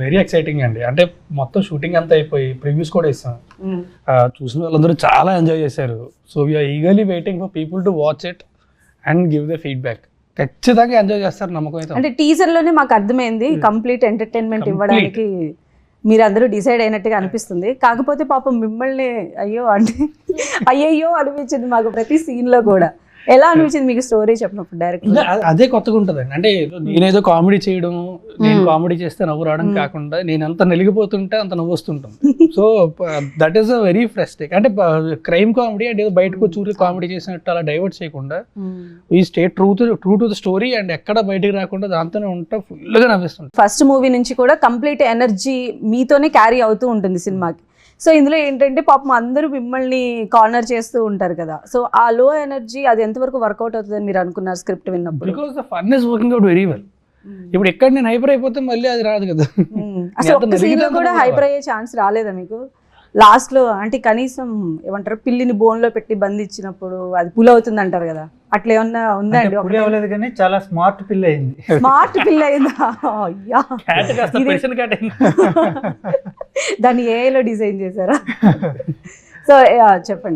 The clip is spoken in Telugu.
వెరీ ఎక్సైటింగ్ అండి. అంటే మొత్తం షూటింగ్ అంతా అయిపోయి ప్రివ్యూస్ కూడా ఇస్తాం. చూసిన వాళ్ళందరూ చాలా ఎంజాయ్ చేశారు. So we are eagerly waiting for people to watch it and give the feedback. ఖచ్చితంగా ఎంజాయ్ చేస్తారు నమ్మకం అయితే. అంటే టీజర్ లోనే మాకు అర్థమైంది కంప్లీట్ ఎంటర్టైన్మెంట్ ఇవ్వడానికి మీరందరూ డిసైడ్ అయినట్టుగా అనిపిస్తుంది. కాకపోతే పాపం మిమ్మల్ని అయ్యో అనిపించింది మాకు ప్రతి సీన్ లో కూడా. ఎలా అనిపించింది మీకు స్టోరీ చెప్పినప్పుడు డైరెక్ట్? అదే కొత్తగా ఉంటుందండి. అంటే నేనేదో కామెడీ చేయడం, నేను కామెడీ చేస్తే నవ్వు రావడం కాకుండా నేను ఎంత నలిగిపోతుంటే అంత నవ్వు వస్తుంటుంది. So that is a very ఫ్రెస్టిక్. అంటే క్రైమ్ కామెడీ అంటే బయటకు చూసి కామెడీ చేసినట్టు అలా డైవర్ట్ చేయకుండా ఈ stay true to the story and ఎక్కడ బయటకు రాకుండా దాంతోనే ఉంటా ఫుల్ గా నవ్విస్తుంది. ఫస్ట్ మూవీ నుంచి కూడా కంప్లీట్ ఎనర్జీ మీతోనే క్యారీ అవుతూ ఉంటుంది సినిమాకి. సో ఇందులో ఏంటంటే పాపం అందరూ మిమ్మల్ని కార్నర్ చేస్తూ ఉంటారు కదా. సో ఆ లో ఎనర్జీ అది ఎంతవరకు వర్కౌట్ అవుతుందని మీరు అనుకున్నారు స్క్రిప్ట్ విన్నప్పుడు? Because the fun is working out very well. ఇప్పుడు ఎక్కడ నేను హైపర్ అయిపోతే మళ్ళీ అది రాదు కదా. అసలు ఒక్క సీన్ లో కూడా హైపర్ అయ్యే ఛాన్స్ రాలేదా మీకు లాస్ట్ లో? అంటే కనీసం ఏమంటారు, పిల్లిని బోన్ లో పెట్టి బంధించినప్పుడు అది పుల్ అవుతుంది అంటారు కదా, అట్లా ఏమన్నా ఉందా అండి? అవ్వలేదు కానీ చాలా స్మార్ట్ పిల్ల అయింది. స్మార్ట్ పిల్ల అయిందా? అయ్యా, దాన్ని ఏఐలో డిజైన్ చేశారా? సో చెప్పండి.